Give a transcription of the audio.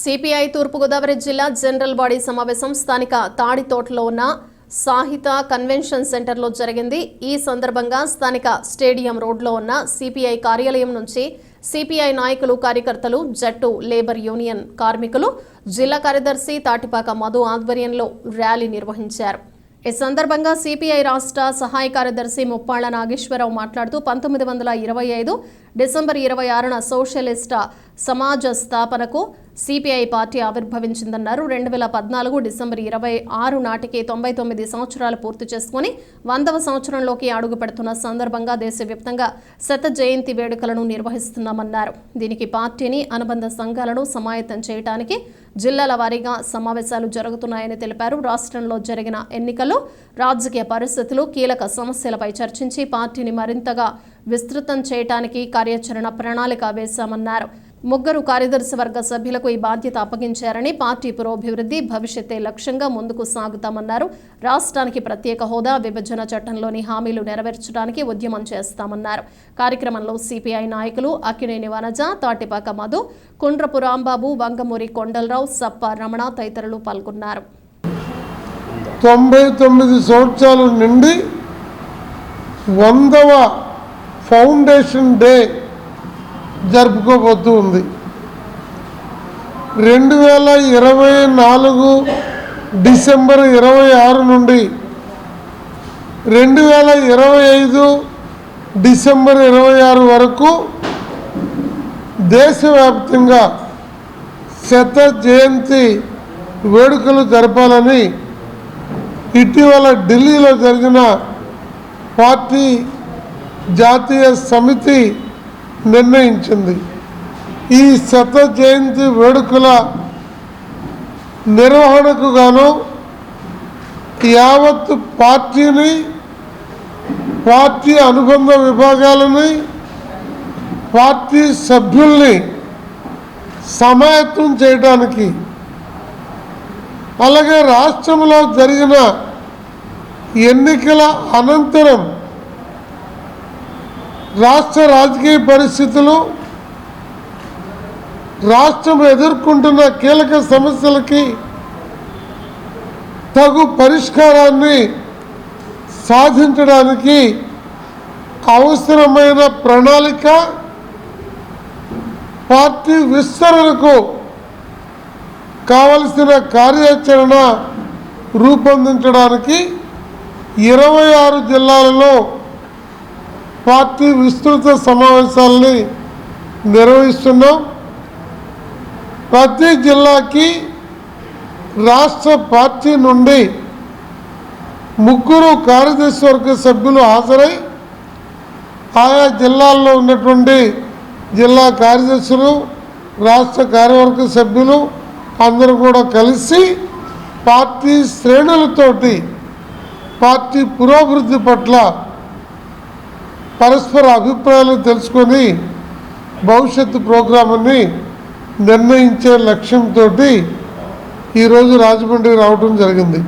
CPI తూర్పుగోదావరి జిల్లా general body సమావేశం స్థానిక తాడితోటలో ఉన్న సాహిత కన్వెన్షన్ సెంటర్లో జరిగింది। ఈ సందర్భంగా స్థానిక స్టేడియం రోడ్లో ఉన్న సిపిఐ కార్యాలయం నుంచి సిపిఐ నాయకులు, కార్యకర్తలు, జట్టు, లేబర్ యూనియన్ కార్మికులు, జిల్లా కార్యదర్శి తాటిపాక మధు ఆధ్వర్యంలో ర్యాలీ నిర్వహించారు। ఈ సందర్భంగా సిపిఐ రాష్ట్ర సహాయ కార్యదర్శి ముప్పాళ్ల నాగేశ్వరరావు మాట్లాడుతూ 1925 డిసెంబర్ 26న సోషలిస్ట్ సమాజ స్థాపనకు సిపిఐ పార్టీ ఆవిర్భవించిందన్నారు। 2014 డిసెంబర్ 26 నాటికి 99 సంవత్సరాలు పూర్తి చేసుకుని 100వ సంవత్సరంలోకి అడుగు పెడుతున్న సందర్భంగా దేశవ్యాప్తంగా శత జయంతి వేడుకలను నిర్వహిస్తున్నామన్నారు। దీనికి పార్టీని, అనుబంధ సంఘాలను సమాయత్తం చేయడానికి జిల్లాల వారీగా సమావేశాలు జరుగుతున్నాయని తెలిపారు। రాష్ట్రంలో జరిగిన ఎన్నికలు, రాజకీయ పరిస్థితులు, కీలక సమస్యలపై చర్చించి పార్టీని మరింతగా విస్తృతం చేయడానికి కార్యాచరణ ప్రణాళిక వేశామన్నారు। ముగ్గురు కార్యదర్శి వర్గ సభ్యులకు ఈ బాధ్యత అప్పగించారని, పార్టీ పురోభివృద్ధి, భవిష్యత్తే లక్ష్యంగా ముందుకు సాగుతామన్నారు। రాష్ట్రానికి ప్రత్యేక హోదా, విభజన చట్టంలోని హామీలు నెరవేర్చడానికి ఉద్యమం చేస్తామన్నారు। కార్యక్రమంలో సిపిఐ నాయకులు అక్కినేని వనజ, తాటిపాక మధు, కుండ్రపు రాంబాబు, వంగమూరి కొండలరావు, సప్ప రమణ తదితరులు పాల్గొన్నారు। 99 సంవత్సరాల నుండి 100వ ఫౌండేషన్ డే జరుపుకోబోతూ ఉంది। 2024 డిసెంబర్ 26 నుండి 2025 డిసెంబర్ 26 వరకు దేశవ్యాప్తంగా శత జయంతి వేడుకలు జరపాలని ఇటీవల ఢిల్లీలో జరిగిన పార్టీ జాతీయ సమితి నిర్ణయించింది। ఈ శత జయంతి వేడుకల నిర్వహణకు గాను యావత్ పార్టీని, పార్టీ అనుబంధ విభాగాలని, పార్టీ సభ్యుల్ని సమాయత్తం చేయడానికి, అలాగే రాష్ట్రంలో జరిగిన ఎన్నికల అనంతరం రాష్ట్ర రాజకీయ పరిస్థితులు, రాష్ట్రం ఎదుర్కొంటున్న కీలక సమస్యలకి తగు పరిష్కారాన్ని సాధించడానికి అవసరమైన ప్రణాళిక, పార్టీ విస్తరణకు కావలసిన కార్యాచరణ రూపొందించడానికి 26 జిల్లాలలో పార్టీ విస్తృత సమావేశాలని నిర్వహిస్తున్నాం। ప్రతి జిల్లాకి రాష్ట్ర పార్టీ నుండి 3 కార్యదర్శి వర్గ సభ్యులు హాజరై ఆయా జిల్లాల్లో ఉన్నటువంటి జిల్లా కార్యదర్శులు, రాష్ట్ర కార్యవర్గ సభ్యులు అందరూ కూడా కలిసి పార్టీ శ్రేణులతోటి పార్టీ పురోభివృద్ధి పట్ల పరస్పర అభిప్రాయాలు తెలుసుకొని భవిష్యత్తు ప్రోగ్రాముని నిర్ణయించే లక్ష్యంతో ఈరోజు రాజమండ్రి రావడం జరిగింది।